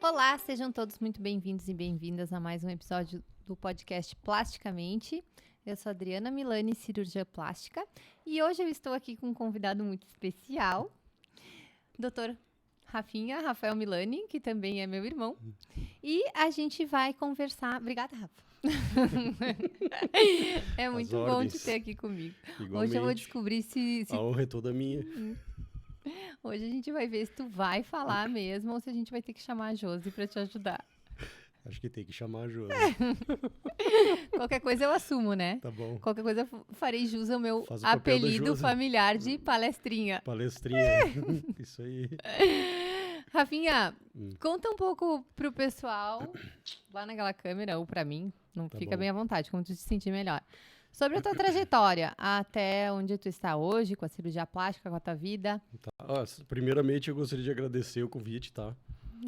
Olá, sejam todos muito bem-vindos e bem-vindas a mais um episódio do podcast Plasticamente. Eu sou Adriana Milani, cirurgia plástica, e hoje eu estou aqui com um convidado muito especial, Dr. Rafael Milani, que também é meu irmão, e a gente vai conversar... Obrigada, Rafa. É muito bom te ter aqui comigo. Igualmente. Hoje eu vou descobrir se... A honra é toda minha. Hoje a gente vai ver se tu vai falar mesmo ou se a gente vai ter que chamar a Josi para te ajudar. Acho que tem que chamar a Josi. Qualquer coisa eu assumo, né? Tá bom. Qualquer coisa eu farei jus ao meu Faz o papel da apelido Josi. familiar de palestrinha. Palestrinha. Isso aí. Rafinha, conta um pouco pro pessoal, lá naquela câmera, ou pra mim, não Tá fica bom. bem à vontade, como tu se sentir melhor. Sobre a tua trajetória, até onde tu está hoje, com a cirurgia plástica, com a tua vida. Tá. Primeiramente, eu gostaria de agradecer o convite, tá?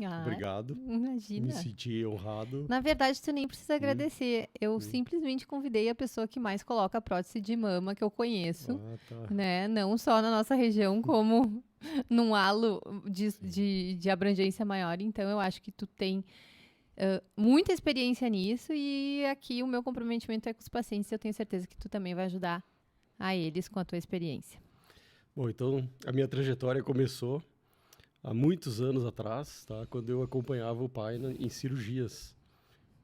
Ah, Obrigado. Imagina. Me senti honrado. Na verdade, tu nem precisa agradecer. Eu simplesmente convidei a pessoa que mais coloca prótese de mama que eu conheço, Tá. né? Não só na nossa região, como num halo de abrangência maior. Então, eu acho que tu tem muita experiência nisso e aqui o meu comprometimento é com os pacientes. Eu tenho certeza que tu também vai ajudar a eles com a tua experiência. Bom, então, a minha trajetória começou há muitos anos atrás, tá? Quando eu acompanhava o pai em cirurgias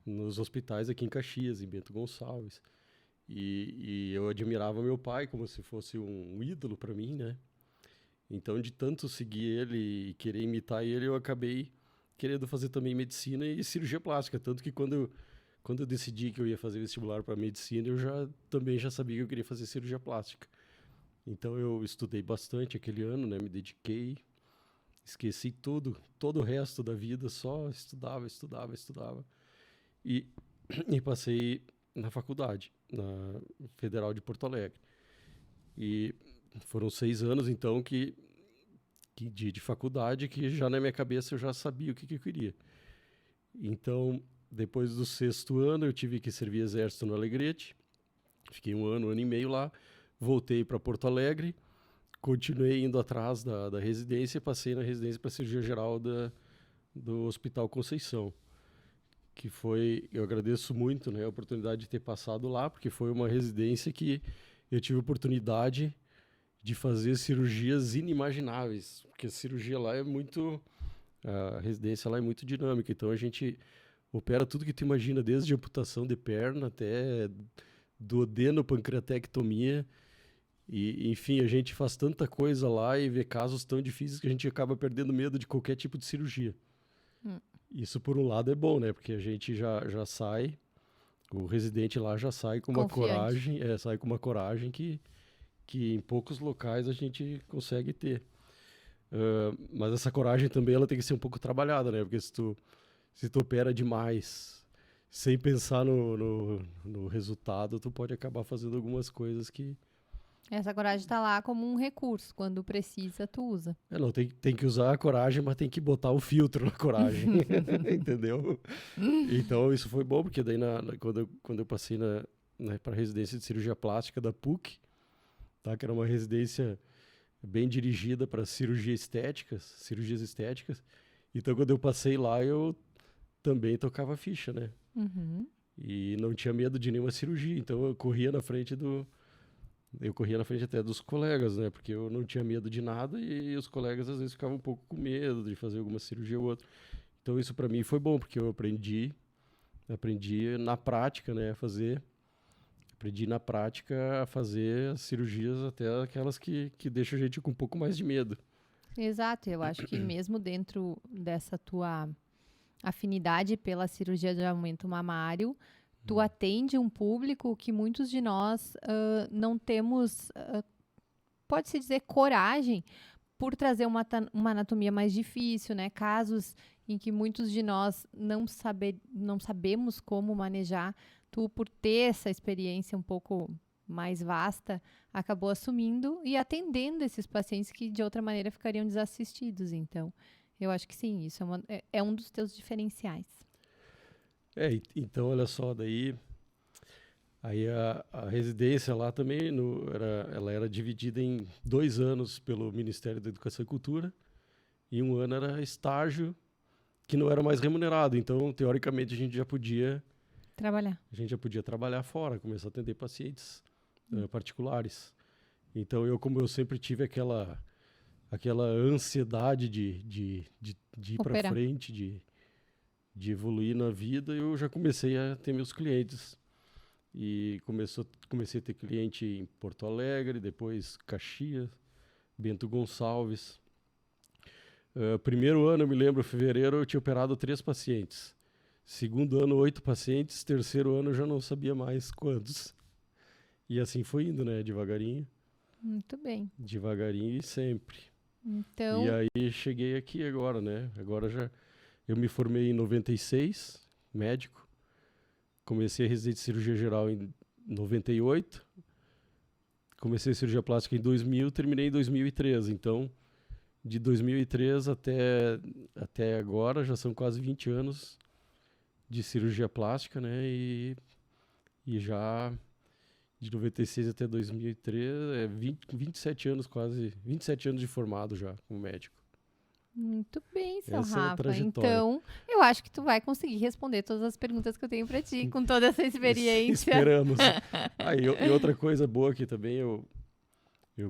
nos hospitais aqui em Caxias, em Bento Gonçalves. E eu admirava meu pai como se fosse um ídolo para mim, né? Então, de tanto seguir ele e querer imitar ele, eu acabei querendo fazer também medicina e cirurgia plástica. Tanto que quando eu decidi que eu ia fazer vestibular para medicina, eu também já sabia que eu queria fazer cirurgia plástica. Então, eu estudei bastante aquele ano, né? Me dediquei, esqueci todo o resto da vida, só estudava. E passei na faculdade, na Federal de Porto Alegre. E foram 6 anos, então, de faculdade, que já na minha cabeça eu já sabia o que eu queria. Então, depois do 6º ano, eu tive que servir exército no Alegrete. Fiquei um ano e meio lá. Voltei para Porto Alegre. Continuei indo atrás da residência e passei na residência para cirurgia geral do Hospital Conceição. Que foi, eu agradeço muito, né, a oportunidade de ter passado lá, porque foi uma residência que eu tive a oportunidade de fazer cirurgias inimagináveis, porque a cirurgia lá a residência lá é muito dinâmica, então a gente opera tudo que tu imagina, desde amputação de perna até duodenopancreatectomia, e enfim, a gente faz tanta coisa lá e vê casos tão difíceis que a gente acaba perdendo medo de qualquer tipo de cirurgia. Isso, por um lado, é bom, né? Porque a gente já sai, o residente lá já sai com uma Confiante. coragem que em poucos locais a gente consegue ter. Mas essa coragem também ela tem que ser um pouco trabalhada, né? Porque se tu opera demais, sem pensar no resultado, tu pode acabar fazendo algumas coisas que... Essa coragem tá lá como um recurso. Quando precisa, tu usa. Não, tem que usar a coragem, mas tem que botar o filtro na coragem. Entendeu? Então, isso foi bom, porque daí quando eu passei para a residência de cirurgia plástica da PUC, tá, que era uma residência bem dirigida para cirurgias estéticas. Então, quando eu passei lá, eu também tocava ficha, né? E não tinha medo de nenhuma cirurgia. Então, eu corria na frente até dos colegas, né? Porque eu não tinha medo de nada e os colegas às vezes ficavam um pouco com medo de fazer alguma cirurgia ou outra. Então isso para mim foi bom, porque eu aprendi na prática, né, aprendi na prática a fazer as cirurgias, até aquelas que deixam a gente com um pouco mais de medo. Exato, eu acho que mesmo dentro dessa tua afinidade pela cirurgia de aumento mamário, tu atende um público que muitos de nós não temos, pode-se dizer, coragem por trazer uma anatomia mais difícil, né? Casos em que muitos de nós não sabemos como manejar. Tu, por ter essa experiência um pouco mais vasta, acabou assumindo e atendendo esses pacientes que de outra maneira ficariam desassistidos. Então, eu acho que sim, isso é um dos teus diferenciais. Então, olha só, aí a residência lá também, ela era dividida em 2 anos pelo Ministério da Educação e Cultura, e um ano era estágio, que não era mais remunerado. Então, teoricamente, a gente já podia trabalhar fora, começar a atender pacientes particulares. Então, como eu sempre tive aquela ansiedade de ir para frente, de evoluir na vida, eu já comecei a ter meus clientes. E comecei a ter cliente em Porto Alegre, depois Caxias, Bento Gonçalves. Primeiro ano, eu me lembro, fevereiro, eu tinha operado 3 pacientes. Segundo ano, 8 pacientes. Terceiro ano, eu já não sabia mais quantos. E assim foi indo, né? Devagarinho. Muito bem. Devagarinho e sempre. Então... E aí, cheguei aqui agora, né? Eu me formei em 96, médico. Comecei a residência de cirurgia geral em 98. Comecei a cirurgia plástica em 2000, terminei em 2013. Então, de 2003 até agora, já são quase 20 anos de cirurgia plástica, né? E já de 96 até 2003, 27 anos quase, 27 anos de formado já como médico. Muito bem, seu Essa é a Rafa. trajetória. Então, eu acho que tu vai conseguir responder todas as perguntas que eu tenho para ti, com toda essa experiência. Esperamos. E outra coisa boa que também eu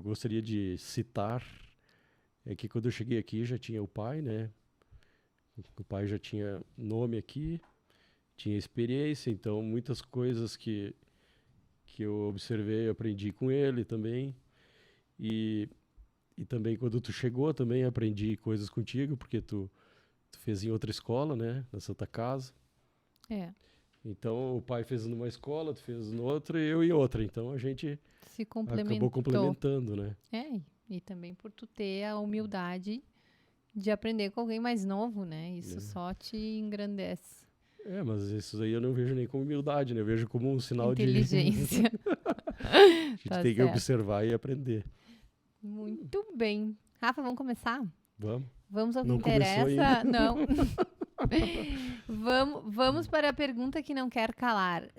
gostaria de citar é que quando eu cheguei aqui já tinha o pai, né? O pai já tinha nome aqui, tinha experiência, então muitas coisas que eu observei, eu aprendi com ele também. E também quando tu chegou, também aprendi coisas contigo, porque tu fez em outra escola, né? Na Santa Casa. Então, o pai fez numa escola, tu fez noutra e eu em outra. Então, a gente acabou complementando, né? E também por tu ter a humildade de aprender com alguém mais novo, né? Isso só te engrandece. Mas isso aí eu não vejo nem como humildade, né? Eu vejo como um sinal inteligência. A gente tem que observar e aprender. Muito bem. Rafa, vamos começar? Vamos ao que interessa. Não. Vamos para a pergunta que não quer calar.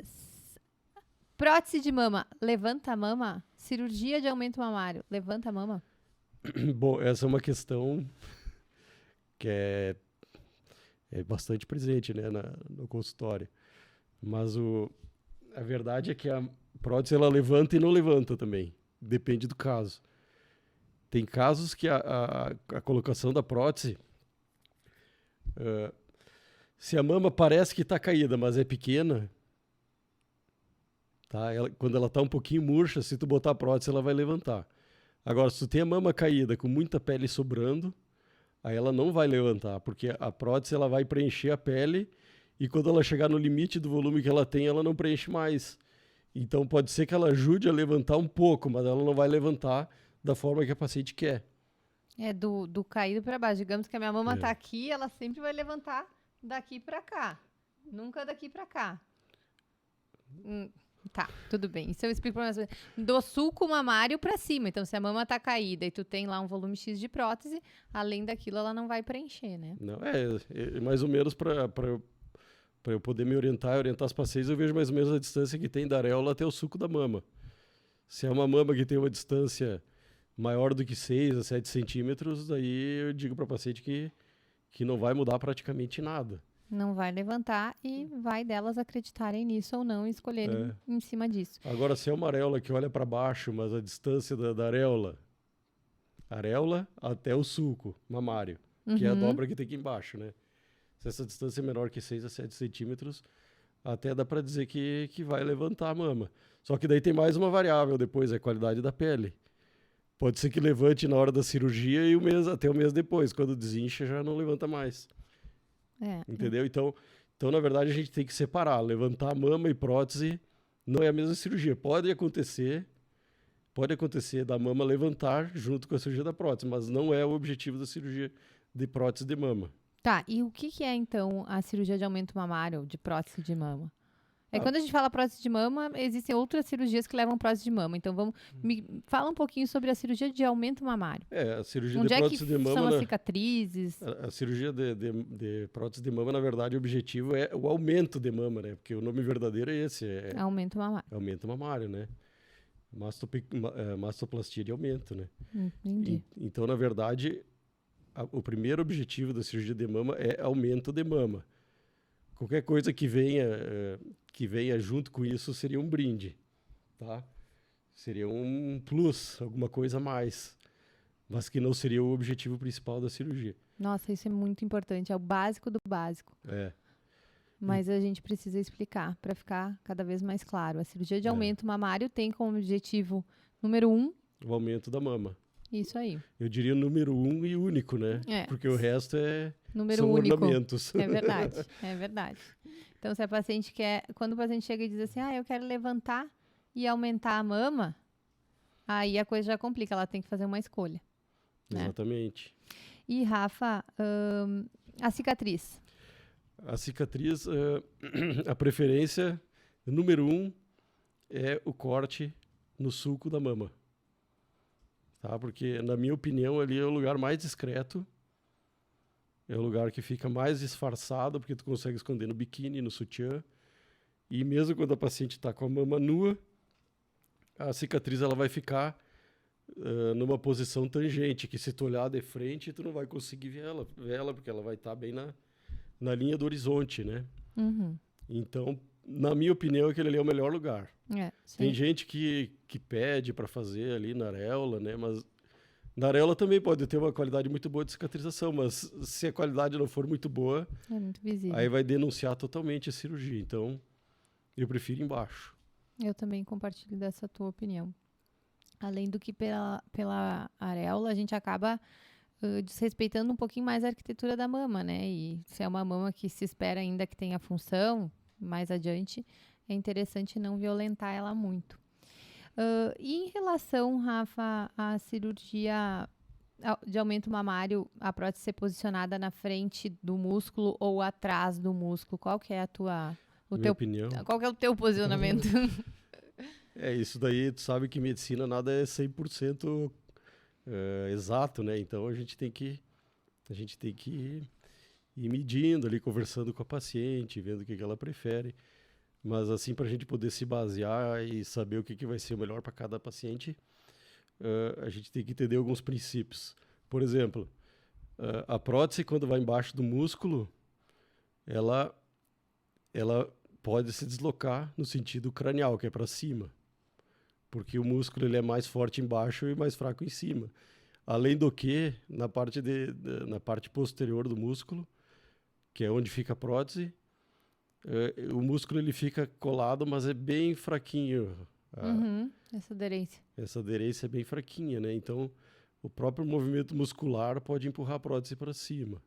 Prótese de mama, levanta a mama? Cirurgia de aumento mamário, levanta a mama? Bom, essa é uma questão que é bastante presente, né, no consultório. Mas a verdade é que a prótese ela levanta e não levanta também. Depende do caso. Tem casos que a colocação da prótese, se a mama parece que está caída, mas é pequena, tá? Quando ela está um pouquinho murcha, se tu botar a prótese, ela vai levantar. Agora, se tu tem a mama caída com muita pele sobrando, aí ela não vai levantar, porque a prótese ela vai preencher a pele e quando ela chegar no limite do volume que ela tem, ela não preenche mais. Então, pode ser que ela ajude a levantar um pouco, mas ela não vai levantar da forma que a paciente quer. Do caído para baixo. Digamos que a minha mama tá aqui, ela sempre vai levantar daqui para cá. Nunca daqui para cá. Tá, tudo bem. Isso eu explico para vocês. Do sulco mamário para cima. Então, se a mama tá caída e tu tem lá um volume X de prótese, além daquilo, ela não vai preencher, né? Não, mais ou menos para eu poder me orientar os pacientes, eu vejo mais ou menos a distância que tem da areola até o sulco da mama. Se é uma mama que tem uma distância maior do que 6 a 7 centímetros, daí eu digo para o paciente que não vai mudar praticamente nada. Não vai levantar e vai delas acreditarem nisso ou não e escolherem em cima disso. Agora, se é uma areola que olha para baixo, mas a distância da areola até o sulco mamário, que é a dobra que tem aqui embaixo, né? Se essa distância é menor que 6 a 7 centímetros, até dá para dizer que vai levantar a mama. Só que daí tem mais uma variável depois, é a qualidade da pele. Pode ser que levante na hora da cirurgia e até o mês depois. Quando desincha, já não levanta mais. Entendeu? Então, na verdade, a gente tem que separar. Levantar mama e prótese não é a mesma cirurgia. Pode acontecer da mama levantar junto com a cirurgia da prótese, mas não é o objetivo da cirurgia de prótese de mama. Tá, e o que é, então, a cirurgia de aumento mamário, de prótese de mama? Quando a gente fala prótese de mama, existem outras cirurgias que levam prótese de mama. Então, me fala um pouquinho sobre a cirurgia de aumento mamário. A cirurgia de prótese de mama... Onde é que são as cicatrizes? A cirurgia de prótese de mama, na verdade, o objetivo é o aumento de mama, né? Porque o nome verdadeiro é esse. Aumento mamário. Aumento mamário, né? Mastoplastia de aumento, né? Entendi. Então, na verdade, o primeiro objetivo da cirurgia de mama é aumento de mama. Qualquer coisa que venha junto com isso seria um brinde, tá? Seria um plus, alguma coisa a mais, mas que não seria o objetivo principal da cirurgia. Nossa, isso é muito importante, é o básico do básico. Mas a gente precisa explicar para ficar cada vez mais claro. A cirurgia de aumento mamário tem como objetivo número 1... o aumento da mama. Isso aí. Eu diria número 1 e único, né? Porque o resto número são único. ornamentos. É verdade, é verdade. Então, se a paciente quando o paciente chega e diz assim, eu quero levantar e aumentar a mama, aí a coisa já complica, ela tem que fazer uma escolha. Exatamente. Né? E, Rafa, a cicatriz? A cicatriz, a preferência número 1 é o corte no sulco da mama. Tá? Porque, na minha opinião, ali é o lugar mais discreto, é o lugar que fica mais disfarçado, porque tu consegue esconder no biquíni, no sutiã, e mesmo quando a paciente está com a mama nua, a cicatriz ela vai ficar numa posição tangente, que se tu olhar de frente, tu não vai conseguir ver ela porque ela vai estar bem na linha do horizonte, né? Uhum. Então, na minha opinião, aquele ali é o melhor lugar. Tem gente que pede para fazer ali na areola, né? Mas na areola também pode ter uma qualidade muito boa de cicatrização, mas se a qualidade não for muito boa, é muito visível. Aí vai denunciar totalmente a cirurgia. Então, eu prefiro embaixo. Eu também compartilho dessa tua opinião. Além do que pela areola, a gente acaba desrespeitando um pouquinho mais a arquitetura da mama, né? E se é uma mama que se espera ainda que tenha função, mais adiante, é interessante não violentar ela muito. E em relação, Rafa, à cirurgia de aumento mamário, a prótese ser posicionada na frente do músculo ou atrás do músculo, qual que é Minha opinião. Qual que é o teu posicionamento? Isso daí, tu sabe que medicina nada é 100% exato, né? Então a gente tem que ir medindo ali, conversando com a paciente, vendo o que ela prefere. Mas assim, para a gente poder se basear e saber o que vai ser o melhor para cada paciente, a gente tem que entender alguns princípios. Por exemplo, a prótese, quando vai embaixo do músculo, ela pode se deslocar no sentido cranial, que é para cima. Porque o músculo ele é mais forte embaixo e mais fraco em cima. Além do que, na parte posterior do músculo, que é onde fica a prótese, o músculo ele fica colado, mas é bem fraquinho. Essa aderência. Essa aderência é bem fraquinha, né? Então, o próprio movimento muscular pode empurrar a prótese para cima.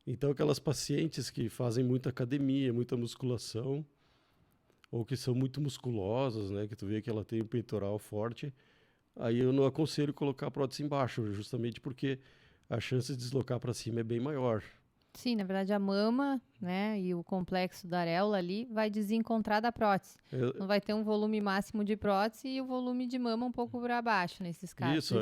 Então, aquelas pacientes que fazem muita academia, muita musculação, ou que são muito musculosas, né? Que tu vê que ela tem o peitoral forte, aí eu não aconselho colocar a prótese embaixo, justamente porque a chance de deslocar para cima é bem maior. Sim, na verdade a mama, né, e o complexo da areola ali vai desencontrar da prótese. Não vai ter um volume máximo de prótese e o volume de mama um pouco para baixo nesses casos. Isso,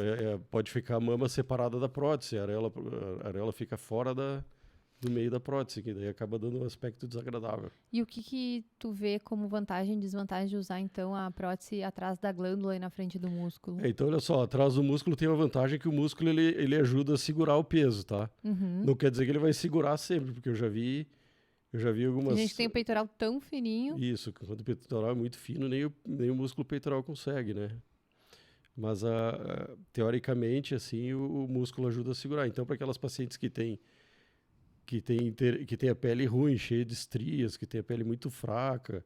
pode ficar a mama separada da prótese, a areola fica fora do meio da prótese, que daí acaba dando um aspecto desagradável. E o que tu vê como vantagem e desvantagem de usar, então, a prótese atrás da glândula e na frente do músculo? Então, olha só, atrás do músculo tem uma vantagem que o músculo ele ajuda a segurar o peso, tá? Não quer dizer que ele vai segurar sempre, porque eu já vi algumas... A gente tem o peitoral tão fininho. Isso, quando o peitoral é muito fino, nem o músculo peitoral consegue, né? Mas, teoricamente, assim, o músculo ajuda a segurar. Então, para aquelas pacientes que tem a pele ruim, cheia de estrias, que tem a pele muito fraca,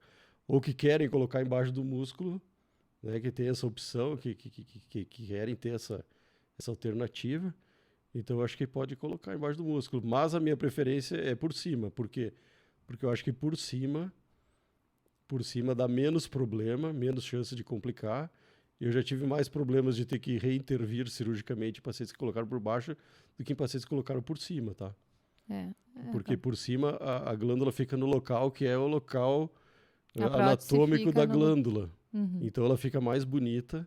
ou que querem colocar embaixo do músculo, né, que tem essa opção, que querem ter essa alternativa, então eu acho que pode colocar embaixo do músculo. Mas a minha preferência é por cima. Por quê? Porque eu acho que por cima dá menos problema, menos chance de complicar. Eu já tive mais problemas de ter que reintervir cirurgicamente em pacientes que colocaram por baixo do que em pacientes que colocaram por cima, tá? Porque por cima a glândula fica no local que é o local anatômico da glândula. Então ela fica mais bonita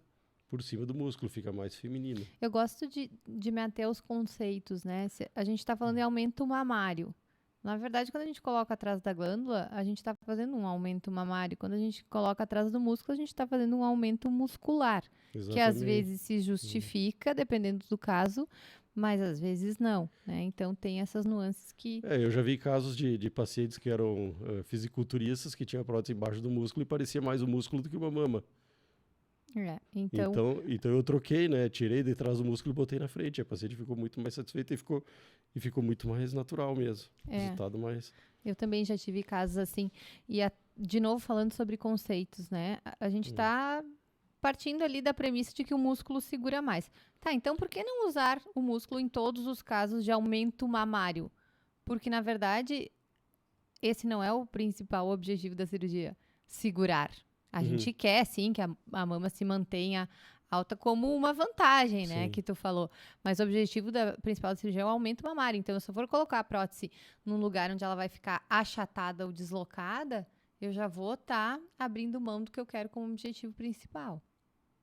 por cima do músculo, fica mais feminina. Eu gosto de me ater aos conceitos, né? A gente está falando em aumento mamário. Na verdade, quando a gente coloca atrás da glândula, a gente está fazendo um aumento mamário. Quando a gente coloca atrás do músculo, a gente está fazendo um aumento muscular. Exatamente. Que às vezes se justifica, dependendo do caso, mas às vezes não, né? Então tem essas nuances que... Eu já vi casos de pacientes que eram fisiculturistas que tinham a prótese embaixo do músculo e parecia mais o músculo do que uma mama. Então eu troquei, né? Tirei de trás do músculo e botei na frente. A paciente ficou muito mais satisfeita e ficou muito mais natural mesmo. Resultado mais... Eu também já tive casos assim. E, de novo, falando sobre conceitos, né? A gente está partindo ali da premissa de que o músculo segura mais. Tá, então por que não usar o músculo em todos os casos de aumento mamário? Porque, na verdade, esse não é o principal objetivo da cirurgia. Segurar. A gente quer, sim, que a mama se mantenha alta como uma vantagem, né, que tu falou. Mas o objetivo principal da cirurgia é o aumento mamário. Então, se eu for colocar a prótese num lugar onde ela vai ficar achatada ou deslocada, eu já vou estar abrindo mão do que eu quero como objetivo principal.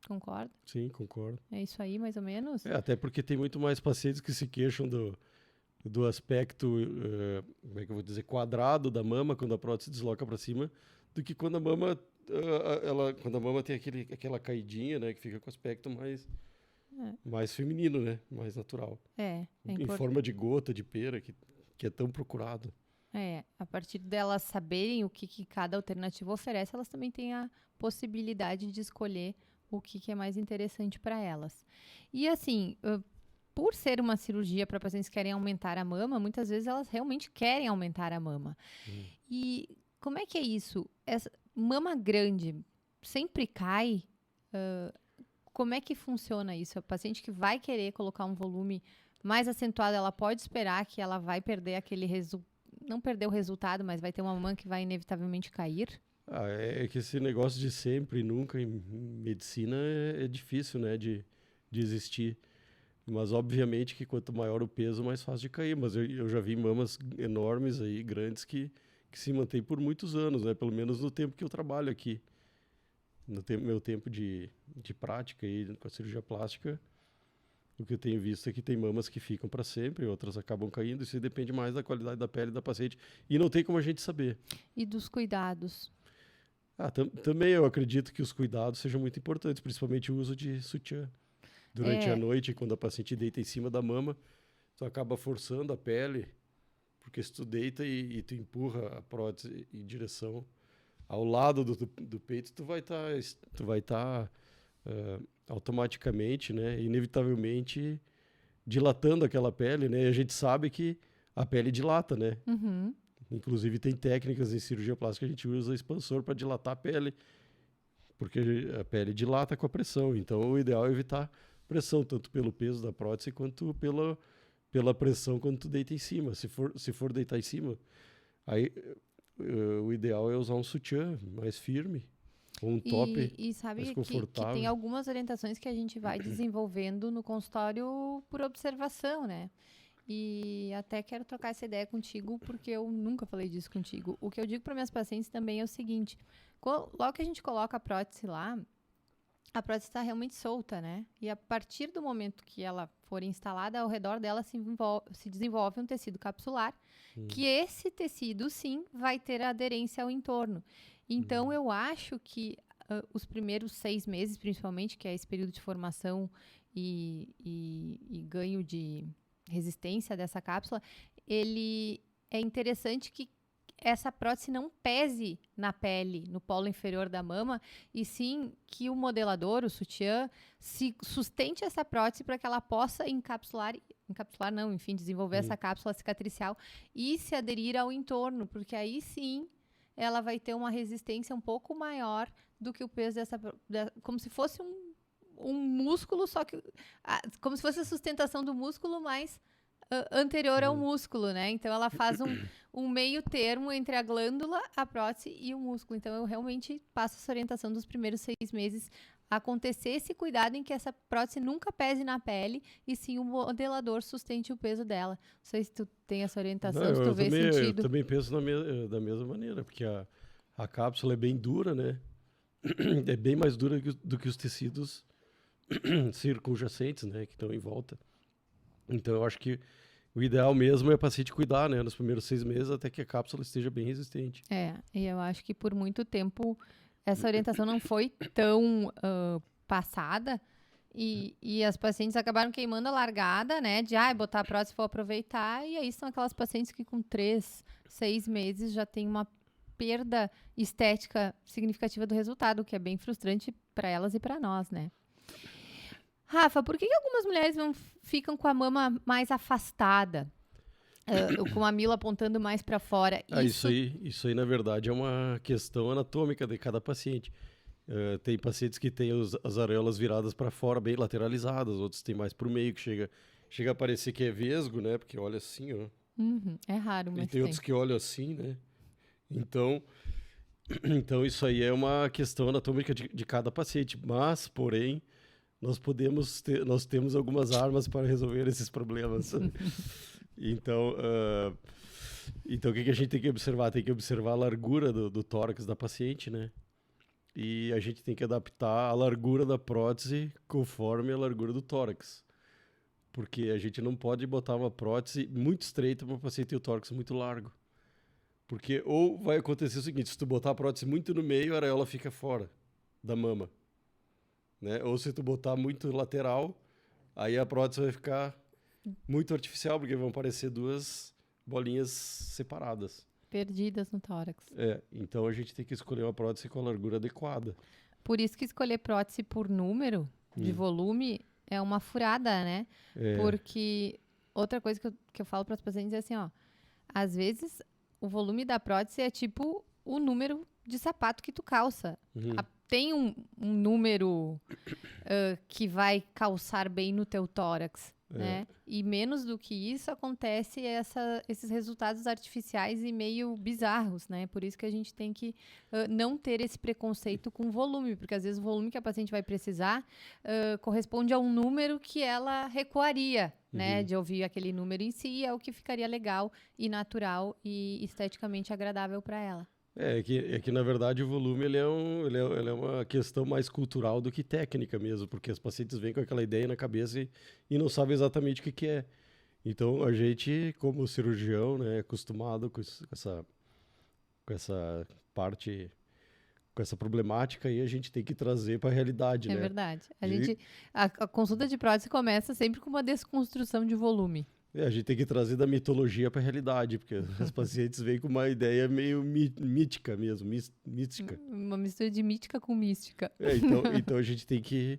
Concorda? Sim, concordo. É isso aí, mais ou menos? Até porque tem muito mais pacientes que se queixam do aspecto, como é que eu vou dizer, quadrado da mama quando a prótese desloca para cima, do que quando a mama quando a mama tem aquela caidinha, né, que fica com o aspecto mais feminino, né, mais natural. Em forma de gota, de pera, que é tão procurado. A partir delas saberem o que cada alternativa oferece, elas também têm a possibilidade de escolher o que é mais interessante para elas. E assim, por ser uma cirurgia para pacientes que querem aumentar a mama, muitas vezes elas realmente querem aumentar a mama. E como é que é isso? Essa mama grande sempre cai? Como é que funciona isso? A paciente que vai querer colocar um volume mais acentuado, ela pode esperar que ela vai perder aquele não perder o resultado, mas vai ter uma mama que vai inevitavelmente cair? É que esse negócio de sempre e nunca em medicina é difícil, né, de existir. Mas obviamente que quanto maior o peso, mais fácil de cair. Mas eu já vi mamas enormes aí, grandes, que se mantém por muitos anos, né? Pelo menos no tempo que eu trabalho aqui. Meu tempo de prática aí com a cirurgia plástica, o que eu tenho visto é que tem mamas que ficam para sempre, outras acabam caindo. Isso depende mais da qualidade da pele da paciente. E não tem como a gente saber. E dos cuidados? Também eu acredito que os cuidados sejam muito importantes, principalmente o uso de sutiã. Durante a noite, quando a paciente deita em cima da mama, tu acaba forçando a pele, porque se tu deita e tu empurra a prótese em direção ao lado do peito, tu vai estar automaticamente, né, inevitavelmente dilatando aquela pele, né? E a gente sabe que a pele dilata, né? Inclusive tem técnicas em cirurgia plástica que a gente usa expansor para dilatar a pele, porque a pele dilata com a pressão. Então o ideal é evitar pressão, tanto pelo peso da prótese quanto pela pressão quando tu deita em cima. Se for deitar em cima, aí o ideal é usar um sutiã mais firme, ou um top e sabe mais confortável. Que tem algumas orientações que a gente vai desenvolvendo no consultório por observação, né? E até quero trocar essa ideia contigo, porque eu nunca falei disso contigo. O que eu digo para minhas pacientes também é o seguinte: logo que a gente coloca a prótese lá, a prótese está realmente solta, né? E a partir do momento que ela for instalada, ao redor dela se desenvolve um tecido capsular, que esse tecido, sim, vai ter aderência ao entorno. Então, eu acho que os primeiros 6 meses, principalmente, que é esse período de formação e ganho de resistência dessa cápsula, ele é interessante que essa prótese não pese na pele, no polo inferior da mama, e sim que o modelador, o sutiã, se sustente essa prótese para que ela possa desenvolver essa cápsula cicatricial e se aderir ao entorno, porque aí sim ela vai ter uma resistência um pouco maior do que o peso como se fosse um músculo, só que como se fosse a sustentação do músculo, mas anterior ao músculo, né? Então ela faz um meio termo entre a glândula, a prótese e o músculo. Então eu realmente passo essa orientação dos primeiros 6 meses, acontecer esse cuidado em que essa prótese nunca pese na pele e sim o modelador sustente o peso dela. Não sei se tu tem essa orientação, se tu vê sentido. Eu também penso da mesma maneira, porque a cápsula é bem dura, né? É bem mais dura do que os tecidos circunjacentes, né? Que estão em volta. Então, eu acho que o ideal mesmo é o paciente cuidar, né? Nos primeiros 6 meses, até que a cápsula esteja bem resistente. E eu acho que por muito tempo essa orientação não foi tão passada E as pacientes acabaram queimando a largada, né? De, botar a prótese, vou aproveitar. E aí são aquelas pacientes que com 3, 6 meses já tem uma perda estética significativa do resultado, o que é bem frustrante para elas e para nós, né? Rafa, por que algumas mulheres ficam com a mama mais afastada? Com a mamilo apontando mais para fora? Isso aí, na verdade, é uma questão anatômica de cada paciente. Tem pacientes que têm as areolas viradas para fora, bem lateralizadas, outros têm mais para o meio, que chega a parecer que é vesgo, né? Porque olha assim, ó. É raro, mas E tem outros que olham assim, né? Então isso aí é uma questão anatômica de cada paciente. Mas, porém, nós temos algumas armas para resolver esses problemas. Então, o que a gente tem que observar? Tem que observar a largura do tórax da paciente, né? E a gente tem que adaptar a largura da prótese conforme a largura do tórax. Porque a gente não pode botar uma prótese muito estreita para o paciente ter o tórax muito largo. Porque ou vai acontecer o seguinte, se tu botar a prótese muito no meio, a areola fica fora da mama. Né? Ou se tu botar muito lateral, aí a prótese vai ficar muito artificial, porque vão parecer duas bolinhas separadas. Perdidas no tórax. Então a gente tem que escolher uma prótese com a largura adequada. Por isso que escolher prótese por número de volume é uma furada, né? Porque outra coisa que eu falo para as pacientes é assim, ó, às vezes o volume da prótese é tipo o número de sapato que tu calça. Tem um número que vai calçar bem no teu tórax, né? E menos do que isso acontece esses resultados artificiais e meio bizarros, né? Por isso que a gente tem que não ter esse preconceito com volume, porque às vezes o volume que a paciente vai precisar corresponde a um número que ela recuaria, né? De ouvir aquele número em si, é o que ficaria legal e natural e esteticamente agradável para ela. É que na verdade o volume ele é uma questão mais cultural do que técnica mesmo, porque os pacientes vêm com aquela ideia na cabeça e não sabem exatamente o que é. Então a gente, como cirurgião, né, acostumado com essa parte, com essa problemática aí, a gente tem que trazer para a realidade, né? É verdade. A consulta de prótese começa sempre com uma desconstrução de volume. A gente tem que trazer da mitologia para a realidade, porque os pacientes vêm com uma ideia meio mítica mesmo, mística. Uma mistura de mítica com mística. Então a gente tem que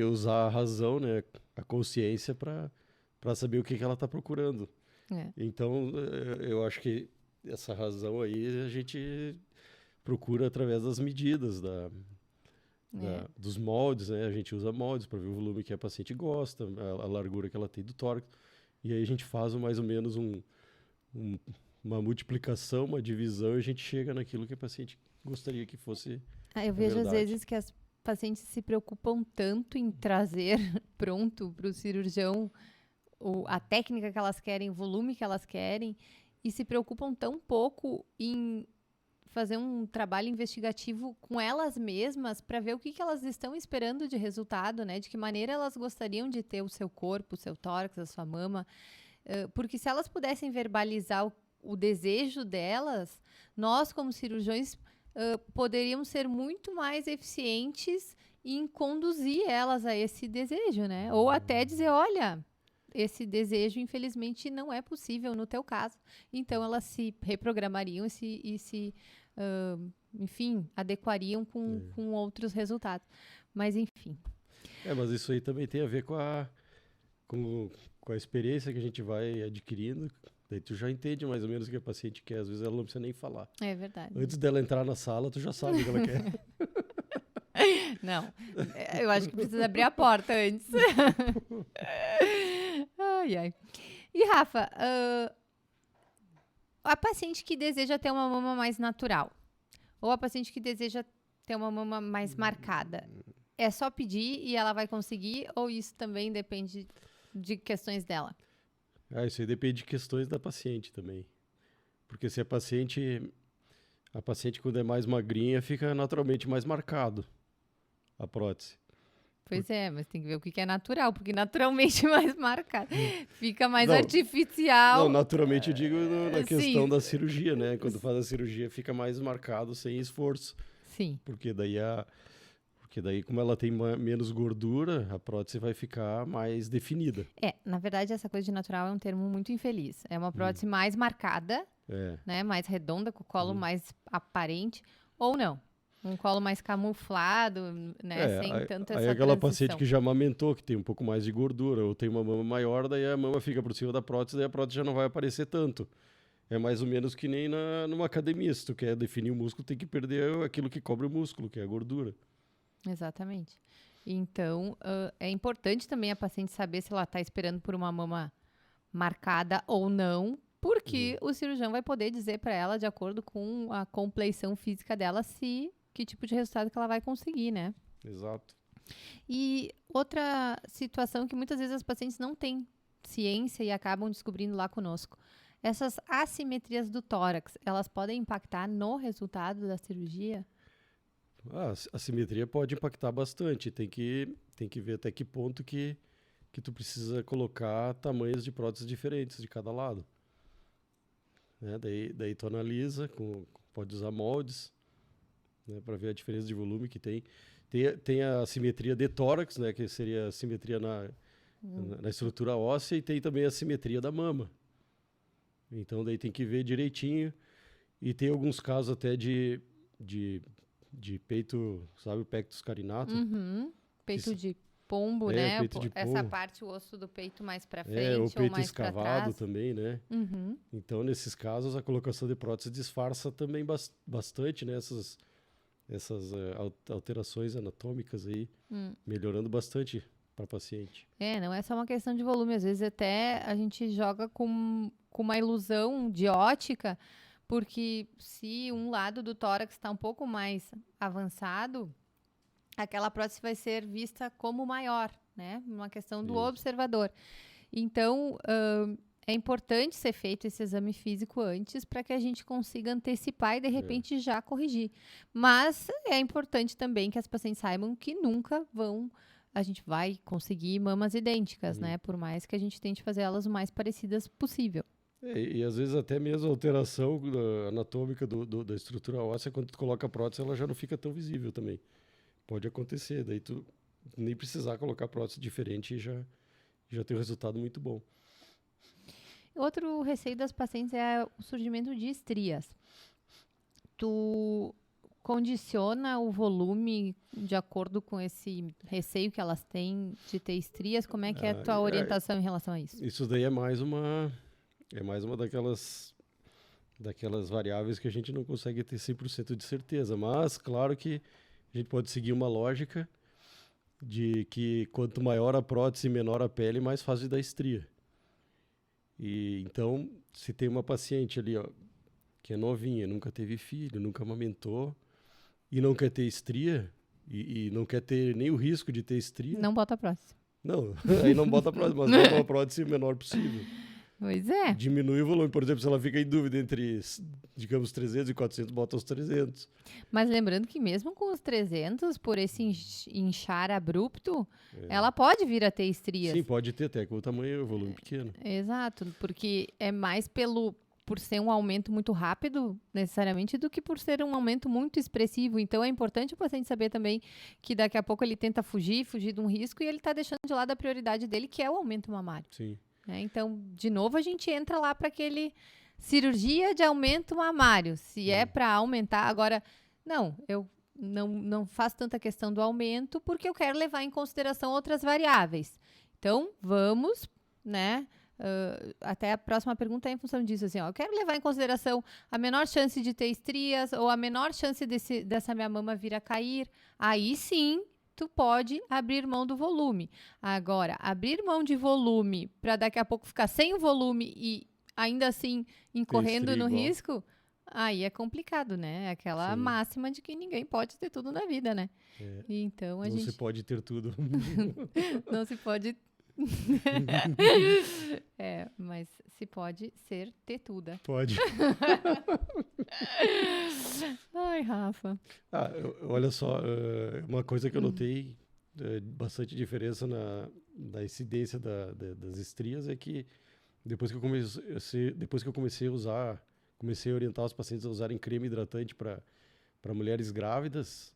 usar a razão, né, a consciência para saber o que ela está procurando. Então eu acho que essa razão aí a gente procura através das medidas, dos moldes, né? A gente usa moldes para ver o volume que a paciente gosta, a largura que ela tem do tórax. E aí a gente faz mais ou menos uma multiplicação, uma divisão, e a gente chega naquilo que a paciente gostaria que fosse. Eu vejo às vezes que as pacientes se preocupam tanto em trazer pronto para o cirurgião a técnica que elas querem, o volume que elas querem, e se preocupam tão pouco em fazer um trabalho investigativo com elas mesmas para ver o que elas estão esperando de resultado, né? De que maneira elas gostariam de ter o seu corpo, o seu tórax, a sua mama. Porque se elas pudessem verbalizar o desejo delas, nós, como cirurgiões, poderíamos ser muito mais eficientes em conduzir elas a esse desejo, né? Ou até dizer, olha, esse desejo, infelizmente, não é possível no teu caso. Então, elas se reprogramariam e se enfim, adequariam com outros resultados. Mas, enfim. Mas isso aí também tem a ver com a experiência que a gente vai adquirindo. Daí tu já entende mais ou menos o que a paciente quer. Às vezes ela não precisa nem falar. É verdade. Antes dela entrar na sala, tu já sabe o que ela quer. Não, eu acho que precisa abrir a porta antes. Ai. E, Rafa, a paciente que deseja ter uma mama mais natural, ou a paciente que deseja ter uma mama mais marcada, é só pedir e ela vai conseguir, ou isso também depende de questões dela? Isso aí depende de questões da paciente também. Porque se a paciente quando é mais magrinha, fica naturalmente mais marcado a prótese. Pois mas tem que ver o que é natural, porque naturalmente mais marcado. Fica mais artificial. Não, naturalmente eu digo na questão da cirurgia, né? Quando faz a cirurgia fica mais marcado sem esforço. Sim. Porque daí Porque daí, como ela tem menos gordura, a prótese vai ficar mais definida. Na verdade, essa coisa de natural é um termo muito infeliz. É uma prótese mais marcada, né? Mais redonda, com o colo mais aparente, ou não. Um colo mais camuflado, né? Sem tanta essa aí aquela transição. paciente que já amamentou, que tem um pouco mais de gordura, ou tem uma mama maior, daí a mama fica por cima da prótese, daí a prótese já não vai aparecer tanto. É mais ou menos que nem numa academia. Se tu quer definir o músculo, tem que perder aquilo que cobre o músculo, que é a gordura. Exatamente. Então, é importante também a paciente saber se ela está esperando por uma mama marcada ou não, porque o cirurgião vai poder dizer para ela, de acordo com a compleição física dela, que tipo de resultado que ela vai conseguir, né? Exato. E outra situação que muitas vezes as pacientes não têm ciência e acabam descobrindo lá conosco. Essas assimetrias do tórax, elas podem impactar no resultado da cirurgia? A simetria pode impactar bastante. Tem que ver até que ponto que tu precisa colocar tamanhos de próteses diferentes de cada lado. Né? Daí tu analisa, pode usar moldes, né, para ver a diferença de volume que tem. Tem a simetria de tórax, né, que seria a simetria na estrutura óssea, e tem também a simetria da mama. Então daí tem que ver direitinho. E tem alguns casos até de peito, sabe, o pectus carinato? Peito de pombo, né? Peito de Essa pombo. parte, o osso do peito mais para frente o ou peito mais para escavado trás. também, né? Então, nesses casos, a colocação de prótese disfarça também bastante, né? Essas alterações anatômicas aí, melhorando bastante para paciente. Não é só uma questão de volume. Às vezes até a gente joga com uma ilusão de ótica, porque se um lado do tórax está um pouco mais avançado, aquela prótese vai ser vista como maior, né? Uma questão do observador. Então, é importante ser feito esse exame físico antes para que a gente consiga antecipar e, de repente, já corrigir. Mas é importante também que as pacientes saibam que nunca a gente vai conseguir mamas idênticas, né? Por mais que a gente tente fazer elas o mais parecidas possível. E às vezes até mesmo a alteração anatômica da estrutura óssea, quando tu coloca a prótese, ela já não fica tão visível também. Pode acontecer, daí tu nem precisar colocar prótese diferente e já tem um resultado muito bom. Outro receio das pacientes é o surgimento de estrias. Tu condiciona o volume de acordo com esse receio que elas têm de ter estrias? Como é que é a tua orientação em relação a isso? Isso daí é mais uma daquelas variáveis que a gente não consegue ter 100% de certeza. Mas, claro que a gente pode seguir uma lógica de que quanto maior a prótese e menor a pele, mais fácil dar estria. E então, se tem uma paciente ali, ó, que é novinha, nunca teve filho, nunca amamentou, e não quer ter estria, e não quer ter nem o risco de ter estria... Não bota a prótese. Não, aí não bota a prótese, mas bota uma prótese o menor possível. Pois é. Diminui o volume. Por exemplo, se ela fica em dúvida entre, digamos, 300 e 400, bota os 300. Mas lembrando que mesmo com os 300, por esse inchar abrupto, ela pode vir a ter estrias. Sim, pode ter, até com o tamanho, o volume pequeno. Exato, porque é mais por ser um aumento muito rápido, necessariamente, do que por ser um aumento muito expressivo. Então, é importante o paciente saber também que daqui a pouco ele tenta fugir de um risco e ele está deixando de lado a prioridade dele, que é o aumento mamário. Sim. Então, de novo, a gente entra lá para aquele cirurgia de aumento mamário. Se é para aumentar, agora, não, eu não faço tanta questão do aumento porque eu quero levar em consideração outras variáveis. Então, vamos, né? Até a próxima pergunta é em função disso, assim, ó, eu quero levar em consideração a menor chance de ter estrias ou a menor chance dessa minha mama vir a cair. Aí sim, tu pode abrir mão do volume. Agora, abrir mão de volume para daqui a pouco ficar sem o volume e ainda assim incorrendo no risco, aí é complicado, né? Aquela máxima de que ninguém pode ter tudo na vida, né? Então, não se pode ter tudo. Não se pode... mas se pode ser tetuda. Pode. Ai, Rafa. Olha só, uma coisa que eu notei bastante diferença na incidência das estrias é que depois que eu comecei a orientar os pacientes a usarem creme hidratante para mulheres grávidas,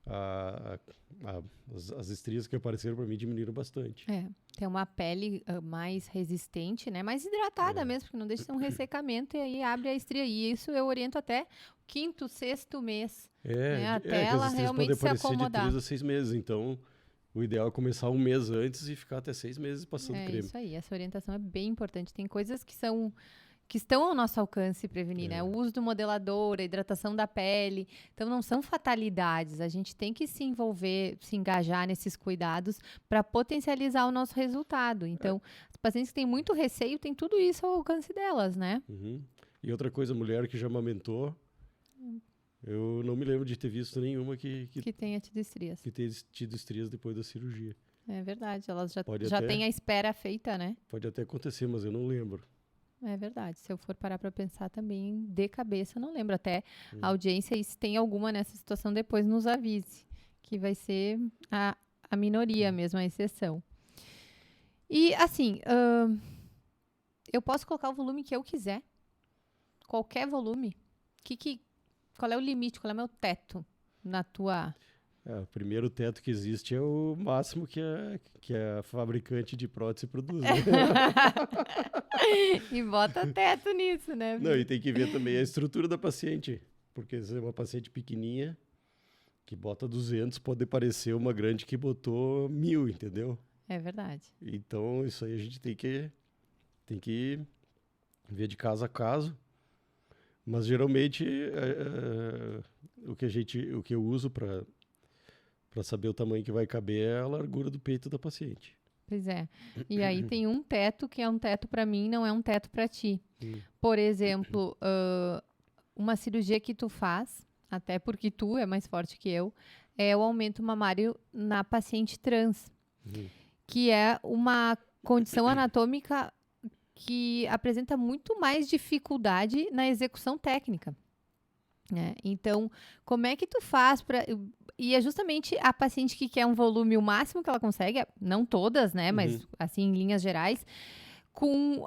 a- as estrias que apareceram para mim diminuíram bastante. Tem uma pele mais resistente, né? Mais hidratada mesmo, porque não deixa de ser um ressecamento e aí abre a estria. E isso eu oriento até 5º, 6º mês, né? Até Que as ela estrias realmente podem se aparecer de acomodar. 3 a 6 meses, então o ideal é começar um mês antes e ficar até 6 meses passando É creme. isso aí, essa orientação é bem importante. Tem coisas que estão ao nosso alcance prevenir, né? O uso do modelador, a hidratação da pele. Então, não são fatalidades. A gente tem que se envolver, se engajar nesses cuidados para potencializar o nosso resultado. Então, as pacientes que têm muito receio, têm tudo isso ao alcance delas, né? Uhum. E outra coisa, mulher que já amamentou, eu não me lembro de ter visto nenhuma que tenha tido estrias. que tenha tido estrias depois da cirurgia. É verdade, elas já Até- têm a espera feita, né? Pode até acontecer, mas eu não lembro. É verdade. Se eu for parar para pensar também, de cabeça, eu não lembro. Até a audiência, e se tem alguma nessa situação, depois nos avise. Que vai ser a minoria mesmo, a exceção. E, assim, eu posso colocar o volume que eu quiser. Qualquer volume. Qual é o limite? Qual é o meu teto na tua... O primeiro teto que existe é o máximo que a fabricante de prótese produz. Né? E bota teto nisso, né? Não, e tem que ver também a estrutura da paciente. Porque se é uma paciente pequenininha, que bota 200, pode parecer uma grande que botou 1000, entendeu? É verdade. Então, isso aí a gente tem que ver de caso a caso. Mas, geralmente, o que eu uso para saber o tamanho que vai caber é a largura do peito da paciente. Pois é. E aí tem um teto que é um teto para mim, não é um teto para ti. Por exemplo, uma cirurgia que tu faz, até porque tu é mais forte que eu, é o aumento mamário na paciente trans, que é uma condição anatômica que apresenta muito mais dificuldade na execução técnica. Né? Então, como é que tu faz para... E é justamente a paciente que quer um volume o máximo que ela consegue, não todas, né? Mas, assim, em linhas gerais, com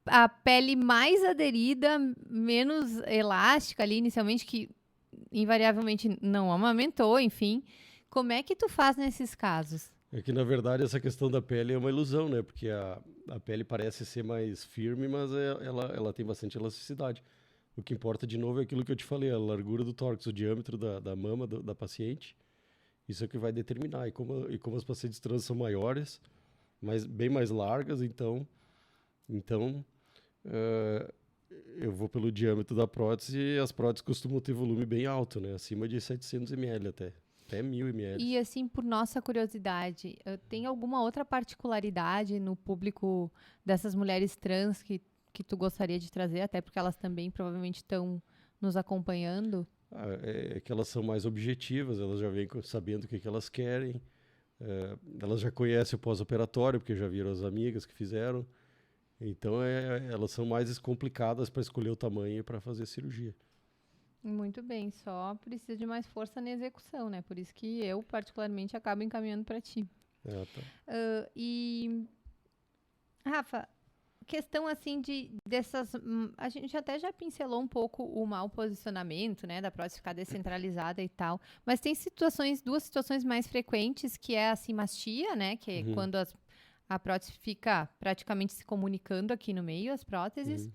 a pele mais aderida, menos elástica ali, inicialmente, que invariavelmente não amamentou, enfim. Como é que tu faz nesses casos? É que, na verdade, essa questão da pele é uma ilusão, né? Porque a pele parece ser mais firme, mas ela tem bastante elasticidade. O que importa, de novo, é aquilo que eu te falei, a largura do tórax, o diâmetro da mama da paciente. Isso é o que vai determinar. E como as pacientes trans são maiores, bem mais largas, então eu vou pelo diâmetro da prótese e as próteses costumam ter volume bem alto, né? Acima de 700 ml até 1000 ml. E assim, por nossa curiosidade, tem alguma outra particularidade no público dessas mulheres trans que tu gostaria de trazer, até porque elas também provavelmente estão nos acompanhando? É que elas são mais objetivas, elas já vêm sabendo o que elas querem, elas já conhecem o pós-operatório, porque já viram as amigas que fizeram, então elas são mais descomplicadas para escolher o tamanho para fazer a cirurgia. Muito bem, só precisa de mais força na execução, né? Por isso que eu, particularmente, acabo encaminhando para ti. Tá. E, Rafa, questão assim dessas... A gente até já pincelou um pouco o mau posicionamento, né? Da prótese ficar descentralizada e tal. Mas tem duas situações mais frequentes, que é a simastia, né? Que é quando a prótese fica praticamente se comunicando aqui no meio, as próteses.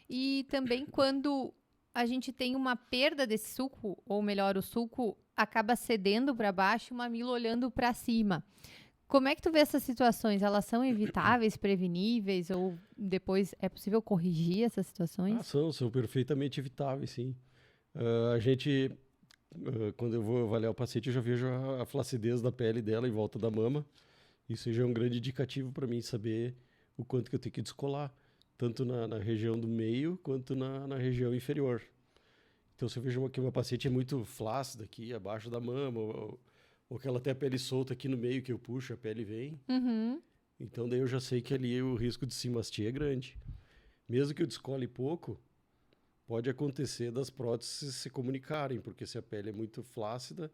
E também quando a gente tem uma perda desse sulco, ou melhor, o sulco acaba cedendo para baixo e o mamilo olhando para cima. Como é que tu vê essas situações? Elas são evitáveis, preveníveis, ou depois é possível corrigir essas situações? São perfeitamente evitáveis, sim. A gente, quando eu vou avaliar o paciente, eu já vejo a flacidez da pele dela em volta da mama. Isso já é um grande indicativo para mim saber o quanto que eu tenho que descolar, tanto na região do meio quanto na região inferior. Então, se eu vejo que uma paciente é muito flácida aqui, abaixo da mama, ou que ela tem a pele solta aqui no meio, que eu puxo, a pele vem. Então, daí eu já sei que ali o risco de simastia é grande. Mesmo que eu descole pouco, pode acontecer das próteses se comunicarem, porque se a pele é muito flácida,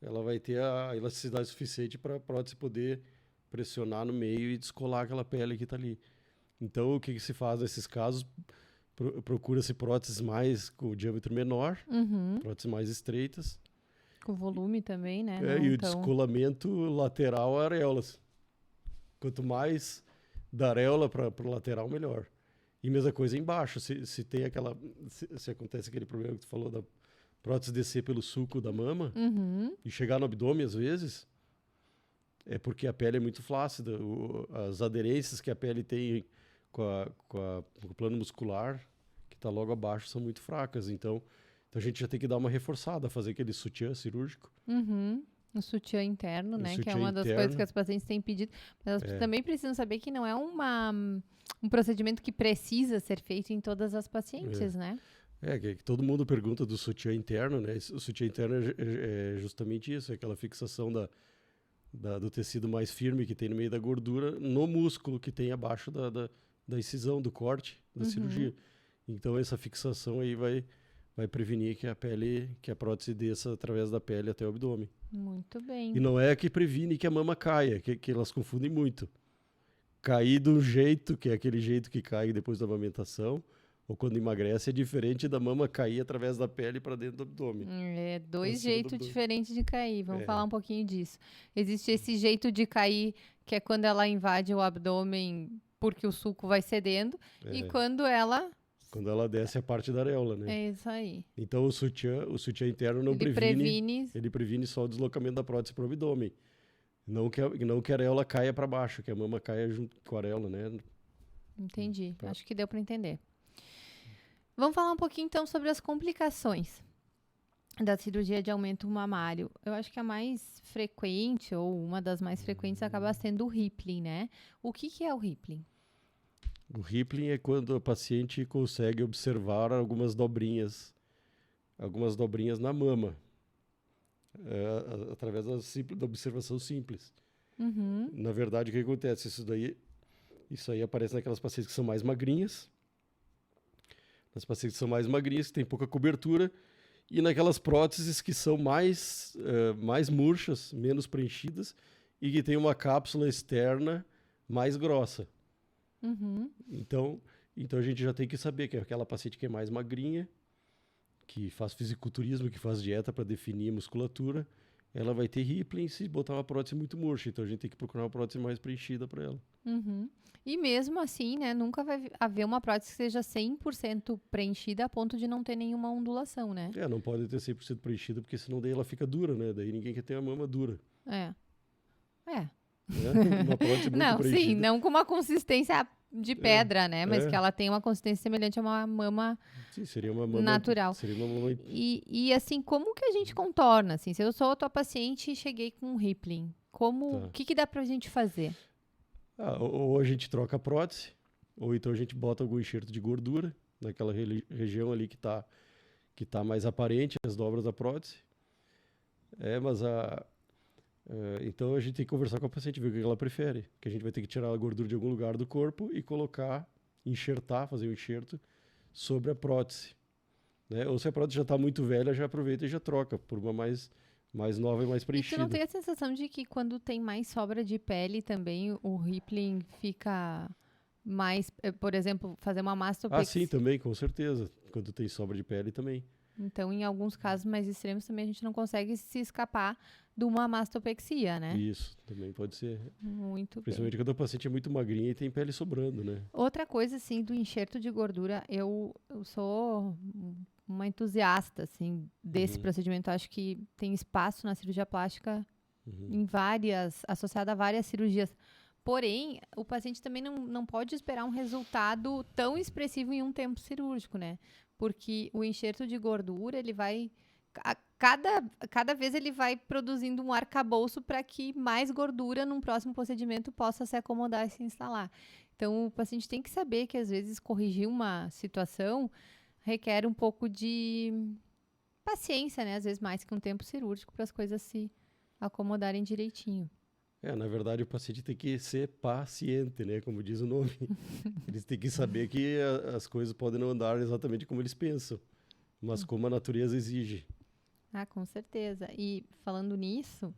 ela vai ter a elasticidade suficiente para a prótese poder pressionar no meio e descolar aquela pele que está ali. Então, o que se faz nesses casos? Procura-se próteses com o diâmetro menor, próteses mais estreitas. O volume também, né? E o descolamento lateral areolas. Quanto mais da areola para o lateral, melhor. E mesma coisa embaixo. Se tem aquela... Se acontece aquele problema que tu falou da prótese descer pelo sulco da mama e chegar no abdômen às vezes, é porque a pele é muito flácida. As aderências que a pele tem com o plano muscular, que está logo abaixo, são muito fracas. Então a gente já tem que dar uma reforçada, fazer aquele sutiã cirúrgico. O sutiã interno, né? Que é sutiã uma das coisas que as pacientes têm pedido. Mas elas também precisam saber que não é um procedimento que precisa ser feito em todas as pacientes, né? Que todo mundo pergunta do sutiã interno, né? O sutiã interno é justamente isso, é aquela fixação do tecido mais firme que tem no meio da gordura no músculo que tem abaixo da incisão, do corte, da cirurgia. Então essa fixação aí vai prevenir que a prótese desça através da pele até o abdômen. Muito bem. E não é que previne que a mama caia, que elas confundem muito. Cair de um jeito, que é aquele jeito que cai depois da amamentação, ou quando emagrece, é diferente da mama cair através da pele para dentro do abdômen. É dois jeitos diferentes de cair. Vamos falar um pouquinho disso. Existe esse jeito de cair, que é quando ela invade o abdômen porque o sulco vai cedendo, e quando ela desce a parte da areola, né? É isso aí. Então o sutiã interno não previne. Ele previne só o deslocamento da prótese para o abdômen. Não que a areola caia para baixo, que a mama caia junto com a areola, né? Entendi. Acho que deu para entender. Vamos falar um pouquinho então sobre as complicações da cirurgia de aumento mamário. Eu acho que a mais frequente, ou uma das mais frequentes, acaba sendo o Rippling, né? O que é o Rippling? O Rippling é quando a paciente consegue observar algumas dobrinhas na mama, através da observação simples. Na verdade, o que acontece? Isso aí aparece naquelas pacientes que são mais magrinhas, nas pacientes que são mais magrinhas, que têm pouca cobertura, e naquelas próteses que são mais murchas, menos preenchidas, e que tem uma cápsula externa mais grossa. Então a gente já tem que saber que aquela paciente que é mais magrinha, que faz fisiculturismo, que faz dieta para definir a musculatura, ela vai ter Rippling se botar uma prótese muito murcha. Então a gente tem que procurar uma prótese mais preenchida para ela. E mesmo assim, né, nunca vai haver uma prótese que seja 100% preenchida a ponto de não ter nenhuma ondulação, né? Não pode ter 100% preenchida, porque senão daí ela fica dura, né? Daí ninguém quer ter a mama dura. Uma prótese muito preenchida. Sim, não com uma consistência de pedra, né? Mas que ela tenha uma consistência semelhante a uma mama, seria uma mama natural. Seria uma mama... E assim, como que a gente contorna? Assim, se eu sou a tua paciente e cheguei com um Rippling, o que dá pra gente fazer? Ou a gente troca a prótese, ou então a gente bota algum enxerto de gordura naquela região ali que tá mais aparente, as dobras da prótese. Então a gente tem que conversar com a paciente, ver o que ela prefere. Que a gente vai ter que tirar a gordura de algum lugar do corpo e fazer um enxerto sobre a prótese. Né? Ou se a prótese já está muito velha, já aproveita e já troca por uma mais nova e mais preenchida. E tu não tem a sensação de que quando tem mais sobra de pele também, o Rippling fica mais, por exemplo, fazer uma mastopexia? Sim, também, com certeza. Quando tem sobra de pele também. Então, em alguns casos mais extremos, também a gente não consegue se escapar de uma mastopexia, né? Isso, também pode ser. Muito Principalmente bem. quando a paciente é muito magrinha e tem pele sobrando, né? Outra coisa, assim, do enxerto de gordura, eu sou uma entusiasta, assim, desse procedimento. Acho que tem espaço na cirurgia plástica associada a várias cirurgias. Porém, o paciente também não pode esperar um resultado tão expressivo em um tempo cirúrgico, né? Porque o enxerto de gordura, ele vai... Cada vez ele vai produzindo um arcabouço para que mais gordura num próximo procedimento possa se acomodar e se instalar. Então, o paciente tem que saber que, às vezes, corrigir uma situação requer um pouco de paciência, né? Às vezes, mais que um tempo cirúrgico para as coisas se acomodarem direitinho. Na verdade, o paciente tem que ser paciente, né? Como diz o nome. Eles têm que saber que as coisas podem não andar exatamente como eles pensam, mas como a natureza exige. Com certeza. E falando nisso,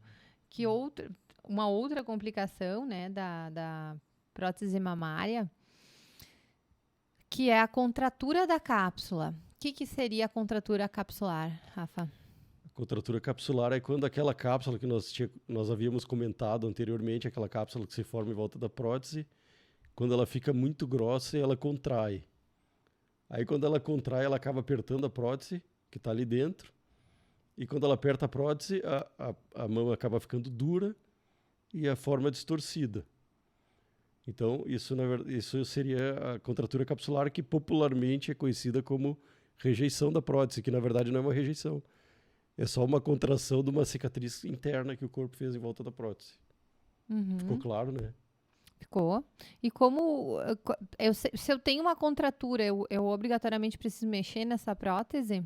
uma outra complicação, né, da prótese mamária, que é a contratura da cápsula. O que seria a contratura capsular, Rafa? A Contratura capsular é quando aquela cápsula que nós havíamos comentado anteriormente, aquela cápsula que se forma em volta da prótese, quando ela fica muito grossa, ela contrai. Aí quando ela contrai, ela acaba apertando a prótese, que está ali dentro. E quando ela aperta a prótese, a mão acaba ficando dura e a forma distorcida. Então, isso seria a contratura capsular, que popularmente é conhecida como rejeição da prótese, que na verdade não é uma rejeição. É só uma contração de uma cicatriz interna que o corpo fez em volta da prótese. Ficou claro, né? Ficou. E como... se eu tenho uma contratura, eu obrigatoriamente preciso mexer nessa prótese?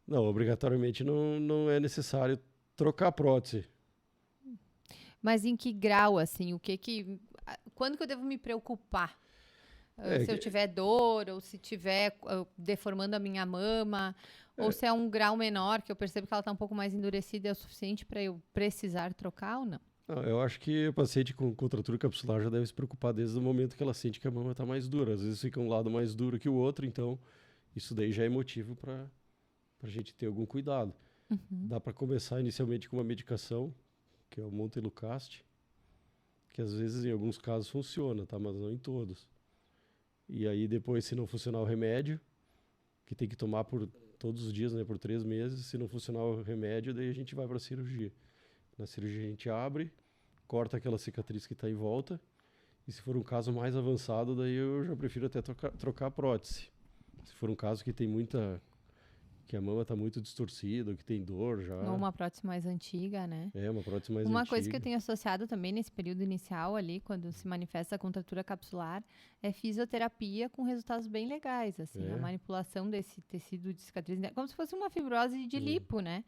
Não, obrigatoriamente não é necessário trocar a prótese. Mas em que grau, assim? Quando que eu devo me preocupar? Se eu tiver dor, ou se tiver deformando a minha mama, ou se é um grau menor, que eu percebo que ela está um pouco mais endurecida, é o suficiente para eu precisar trocar ou não? Não, eu acho que o paciente com contratura capsular já deve se preocupar desde o momento que ela sente que a mama está mais dura. Às vezes fica um lado mais duro que o outro, então isso daí já é motivo para a gente ter algum cuidado. Dá para começar inicialmente com uma medicação, que é o Montelukast, que às vezes em alguns casos funciona, tá? Mas não em todos. E aí depois, se não funcionar o remédio, que tem que tomar por todos os dias, né, por 3 meses, se não funcionar o remédio, daí a gente vai para a cirurgia. Na cirurgia a gente abre, corta aquela cicatriz que está em volta, e se for um caso mais avançado, daí eu já prefiro até trocar a prótese. Se for um caso que tem que a mama está muito distorcida, que tem dor já. Ou uma prótese mais antiga, né? É, uma prótese mais antiga. Uma coisa que eu tenho associado também nesse período inicial ali, quando se manifesta a contratura capsular, é fisioterapia com resultados bem legais, assim. A manipulação desse tecido de cicatriz, como se fosse uma fibrose de lipo, né?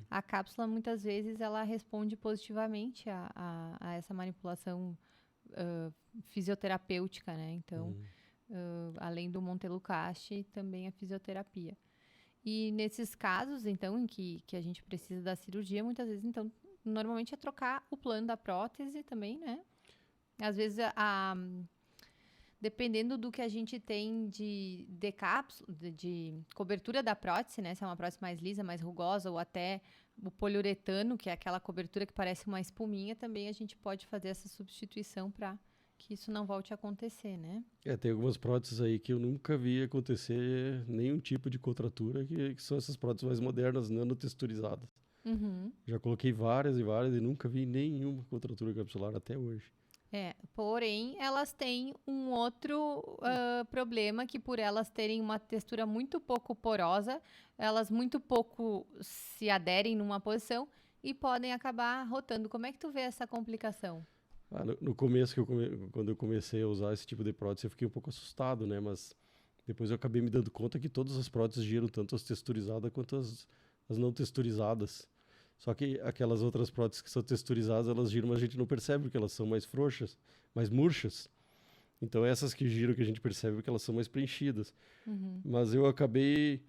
A cápsula, muitas vezes, ela responde positivamente a essa manipulação fisioterapêutica, né? Então, além do Montelukast, também a fisioterapia. E nesses casos, então, em que a gente precisa da cirurgia, muitas vezes, então, normalmente é trocar o plano da prótese também, né? Às vezes, dependendo do que a gente tem de cobertura da prótese, né? Se é uma prótese mais lisa, mais rugosa, ou até o poliuretano, que é aquela cobertura que parece uma espuminha, também a gente pode fazer essa substituição para que isso não volte a acontecer, né? Tem algumas próteses aí que eu nunca vi acontecer nenhum tipo de contratura, que são essas próteses mais modernas, nanotexturizadas. Já coloquei várias e nunca vi nenhuma contratura capsular até hoje. Porém, elas têm um outro problema, que por elas terem uma textura muito pouco porosa, elas muito pouco se aderem numa posição e podem acabar rotando. Como é que tu vê essa complicação? No começo, quando eu comecei a usar esse tipo de prótese, eu fiquei um pouco assustado, né? Mas depois eu acabei me dando conta que todas as próteses giram, tanto as texturizadas quanto as não texturizadas. Só que aquelas outras próteses que são texturizadas, elas giram, mas a gente não percebe porque elas são mais frouxas, mais murchas. Então essas que giram, que a gente percebe que elas são mais preenchidas. Mas eu acabei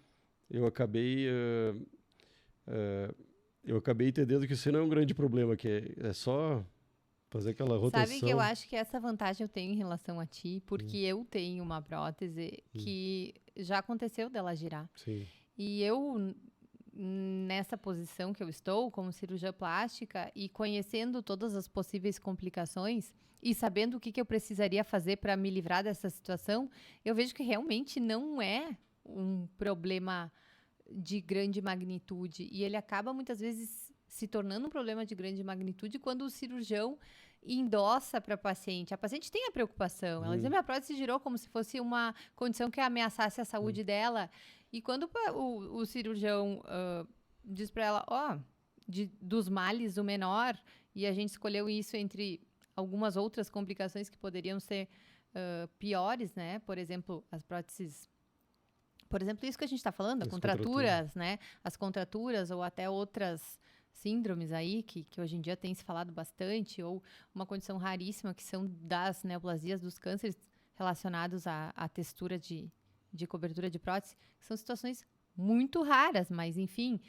entendendo que isso não é um grande problema, que é só fazer aquela rotação. Sabe que eu acho que essa vantagem eu tenho em relação a ti, porque eu tenho uma prótese que já aconteceu dela girar. Sim. E eu, nessa posição que eu estou, como cirurgiã plástica, e conhecendo todas as possíveis complicações, e sabendo o que eu precisaria fazer para me livrar dessa situação, eu vejo que realmente não é um problema de grande magnitude. E ele acaba, muitas vezes, se tornando um problema de grande magnitude quando o cirurgião endossa para a paciente. A paciente tem a preocupação. Ela diz, minha prótese girou como se fosse uma condição que ameaçasse a saúde dela. E quando o cirurgião diz para ela, dos males o menor, e a gente escolheu isso entre algumas outras complicações que poderiam ser piores, né? Por exemplo, as próteses... Por exemplo, isso que a gente está falando, as contraturas, né? As contraturas ou até outras síndromes aí, que hoje em dia tem se falado bastante, ou uma condição raríssima, que são das neoplasias, dos cânceres relacionados à textura de cobertura de prótese, que são situações muito raras, mas, enfim,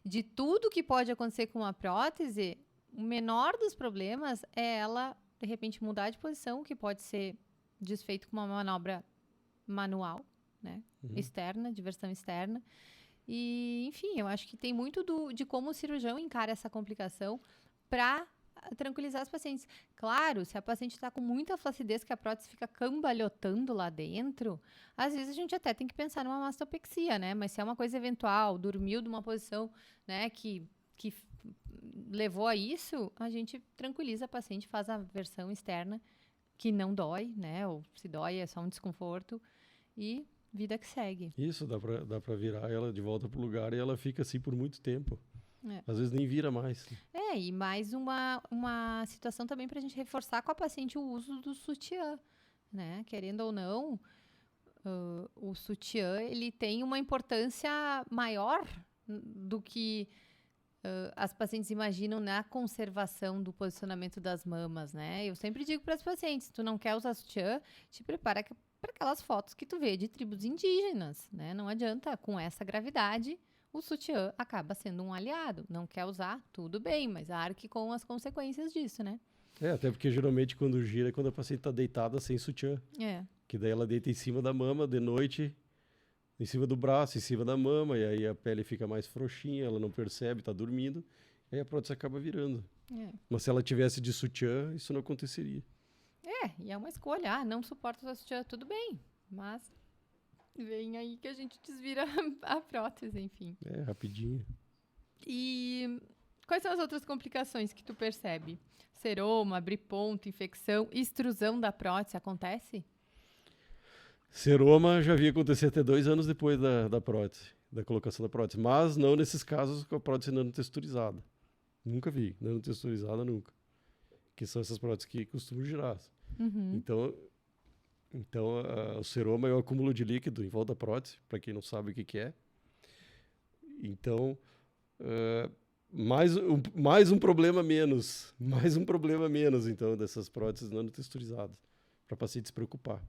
de tudo que pode acontecer com uma prótese, o menor dos problemas é ela, de repente, mudar de posição, que pode ser desfeito com uma manobra manual, né? Externa, de versão externa. E, enfim, eu acho que tem muito de como o cirurgião encara essa complicação para tranquilizar os pacientes. Claro, se a paciente está com muita flacidez, que a prótese fica cambalhotando lá dentro, às vezes a gente até tem que pensar numa mastopexia, né? Mas se é uma coisa eventual, dormiu de uma posição, né, que levou a isso, a gente tranquiliza a paciente, faz a versão externa, que não dói, né? Ou se dói é só um desconforto e vida que segue. Isso, dá pra virar ela de volta pro lugar e ela fica assim por muito tempo. É. Às vezes nem vira mais. E mais uma situação também para a gente reforçar com a paciente o uso do sutiã, né? Querendo ou não, o sutiã, ele tem uma importância maior do que as pacientes imaginam na conservação do posicionamento das mamas, né? Eu sempre digo para as pacientes, se tu não quer usar sutiã, te prepara para aquelas fotos que tu vê de tribos indígenas, né? Não adianta, com essa gravidade, o sutiã acaba sendo um aliado. Não quer usar, tudo bem, mas arque com as consequências disso, né? Até porque geralmente quando gira é quando a paciente está deitada sem sutiã. Que daí ela deita em cima da mama de noite, em cima do braço, em cima da mama, e aí a pele fica mais frouxinha, ela não percebe, está dormindo, e aí a prótese acaba virando. Mas se ela tivesse de sutiã, isso não aconteceria. E é uma escolha. Não suporto usar sutiã, tudo bem, mas vem aí que a gente desvira a prótese, enfim. Rapidinho. E quais são as outras complicações que tu percebe? Seroma, abrir ponto, infecção, extrusão da prótese, acontece? Seroma já vi acontecer até 2 anos depois da prótese, da colocação da prótese, mas não nesses casos com a prótese nanotexturizada. Nunca vi, nanotexturizada nunca. Que são essas próteses que costumam girar. Então o seroma é o acúmulo de líquido em volta da prótese, para quem não sabe o que é. Então, mais um problema menos. Mais um problema menos, então, dessas próteses nanotexturizadas, para o paciente se preocupar.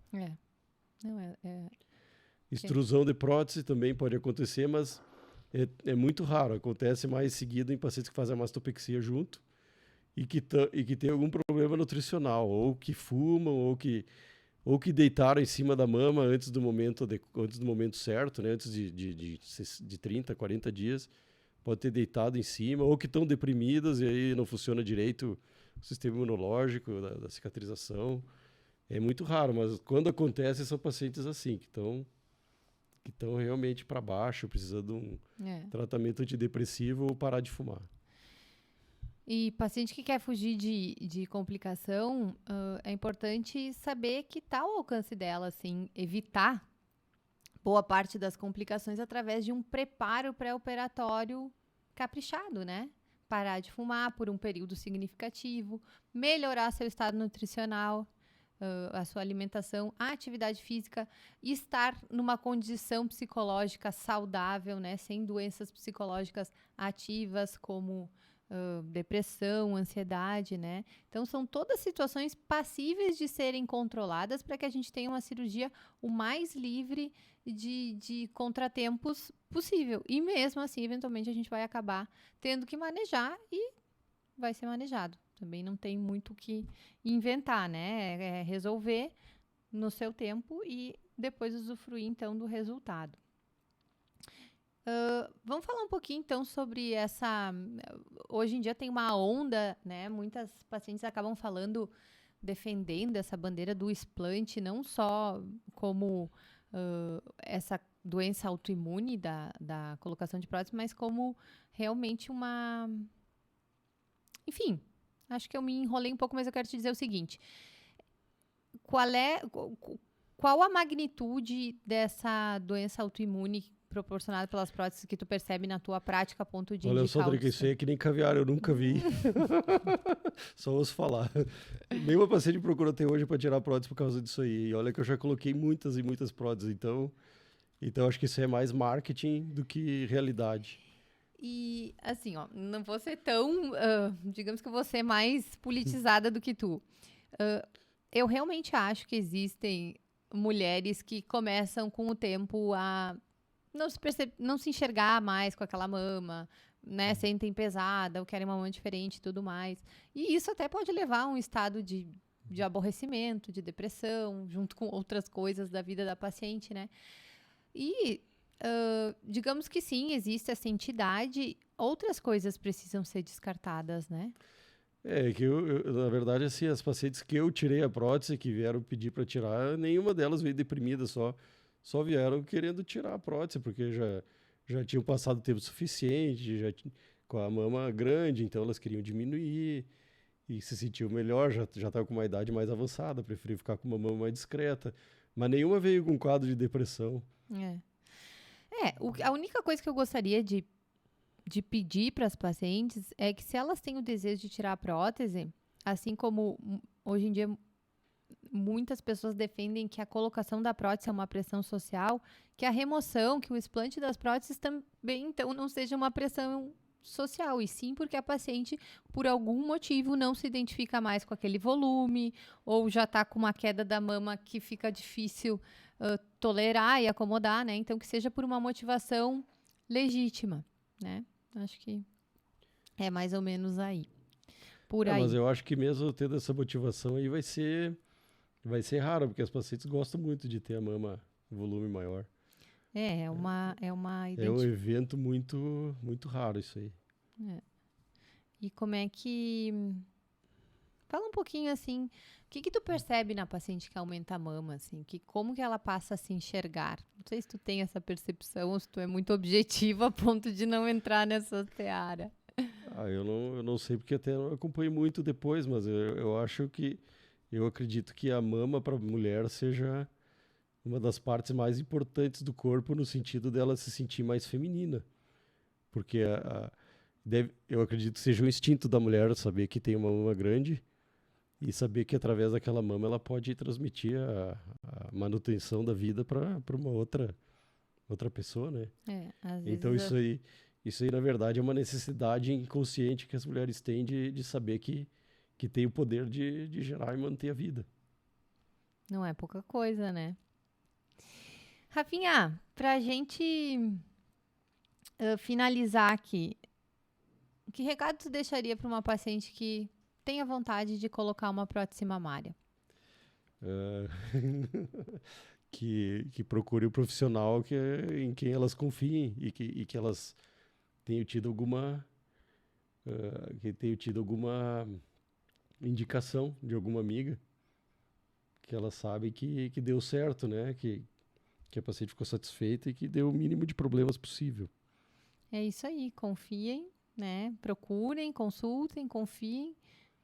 Extrusão de prótese também pode acontecer, mas é muito raro. Acontece mais seguido em pacientes que fazem a mastopexia junto e que tem algum problema nutricional, ou que fumam, ou que deitaram em cima da mama antes do momento certo, né? Antes de 30, 40 dias, pode ter deitado em cima, ou que estão deprimidas e aí não funciona direito o sistema imunológico da cicatrização. É muito raro, mas quando acontece são pacientes assim, que estão realmente para baixo, precisando de um tratamento antidepressivo ou parar de fumar. E paciente que quer fugir de complicação, é importante saber que está ao alcance dela, assim, evitar boa parte das complicações através de um preparo pré-operatório caprichado, né? Parar de fumar por um período significativo, melhorar seu estado nutricional, a sua alimentação, a atividade física, estar numa condição psicológica saudável, né? Sem doenças psicológicas ativas como depressão, ansiedade, né? Então, são todas situações passíveis de serem controladas para que a gente tenha uma cirurgia o mais livre de contratempos possível. E mesmo assim, eventualmente, a gente vai acabar tendo que manejar e vai ser manejado. Também não tem muito o que inventar, né? É resolver no seu tempo e depois usufruir, então, do resultado. Vamos falar um pouquinho, então, sobre essa... Hoje em dia tem uma onda, né? Muitas pacientes acabam defendendo essa bandeira do explante, não só como essa doença autoimune da colocação de prótese, mas como realmente uma... Enfim, acho que eu me enrolei um pouco, mas eu quero te dizer o seguinte. Qual a magnitude dessa doença autoimune proporcionado pelas próteses que tu percebe na tua prática a ponto de Olha, indicar... eu só que isso aí é que nem caviar, eu nunca vi. Só ouço falar. Nenhuma paciente procurou até hoje para tirar a prótese por causa disso aí. E olha que eu já coloquei muitas e muitas próteses, então acho que isso é mais marketing do que realidade. E, assim, não vou ser tão... digamos que eu vou ser mais politizada do que tu. Eu realmente acho que existem mulheres que começam com o tempo a não se enxergar mais com aquela mama, né? Sentem pesada ou querem uma mama diferente e tudo mais. E isso até pode levar a um estado de aborrecimento, de depressão, junto com outras coisas da vida da paciente, né? E digamos que sim, existe essa entidade, outras coisas precisam ser descartadas, né? Que na verdade, assim, as pacientes que eu tirei a prótese, que vieram pedir para tirar, nenhuma delas veio deprimida, só vieram querendo tirar a prótese, porque já tinham passado tempo suficiente, com a mama grande, então elas queriam diminuir e se sentiam melhor, já estavam com uma idade mais avançada, preferiam ficar com uma mama mais discreta. Mas nenhuma veio com um quadro de depressão. A única coisa que eu gostaria de pedir para as pacientes é que se elas têm o desejo de tirar a prótese, assim como hoje em dia muitas pessoas defendem que a colocação da prótese é uma pressão social, que a remoção, que o explante das próteses também, então, não seja uma pressão social, e sim porque a paciente, por algum motivo, não se identifica mais com aquele volume, ou já está com uma queda da mama que fica difícil tolerar e acomodar, né? Então, que seja por uma motivação legítima, né? Acho que é mais ou menos aí. Por aí. Mas eu acho que mesmo tendo essa motivação aí vai ser raro, porque as pacientes gostam muito de ter a mama volume maior. É um evento muito, muito raro isso aí. E como é que... Fala um pouquinho, assim, o que tu percebe na paciente que aumenta a mama, assim? Como que ela passa a se enxergar? Não sei se tu tem essa percepção ou se tu é muito objetivo a ponto de não entrar nessa seara. Eu não sei, porque até não acompanho muito depois, mas eu acredito que a mama para a mulher seja uma das partes mais importantes do corpo, no sentido dela se sentir mais feminina. Porque eu acredito que seja um instinto da mulher saber que tem uma mama grande e saber que através daquela mama ela pode transmitir a manutenção da vida para uma outra pessoa, né? Às vezes então isso aí, na verdade, é uma necessidade inconsciente que as mulheres têm de saber que tem o poder de gerar e manter a vida. Não é pouca coisa, né? Rafinha, pra gente finalizar aqui, que recado tu deixaria para uma paciente que tenha vontade de colocar uma prótese mamária? Que procure o profissional em quem elas confiem e que elas tenham tido alguma indicação de alguma amiga que ela sabe que deu certo, né? Que a paciente ficou satisfeita e que deu o mínimo de problemas possível. É isso aí, confiem, né? Procurem, consultem, confiem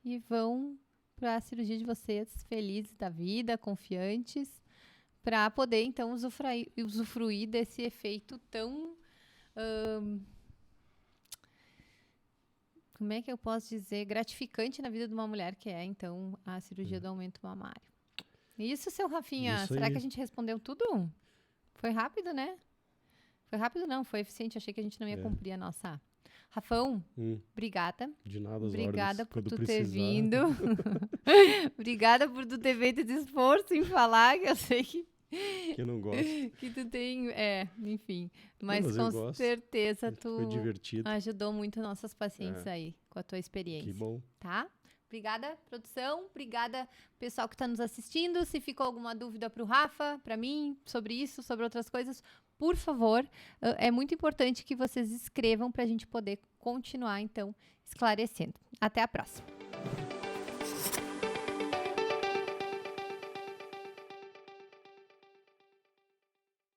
e vão para a cirurgia de vocês felizes da vida, confiantes, para poder então usufruir desse efeito tão como é que eu posso dizer, gratificante na vida de uma mulher, que é então a cirurgia do aumento mamário. Isso, seu Rafinha, Isso será aí. que a gente respondeu tudo? Foi rápido, né? Foi rápido não, foi eficiente, achei que a gente não ia cumprir a nossa... Rafão, obrigada. De nada, as obrigada ordens, por tu quando ter precisar. vindo. Obrigada por tu ter feito esse esforço em falar, que eu sei que não gosta. que tu tem, enfim. Mas eu com gosto. certeza tu Foi divertido. ajudou muito nossas pacientes aí, com a tua experiência. Que bom. Tá? Obrigada, produção. Obrigada, pessoal que está nos assistindo. Se ficou alguma dúvida para o Rafa, para mim, sobre isso, sobre outras coisas, por favor, é muito importante que vocês escrevam para a gente poder continuar, então, esclarecendo. Até a próxima.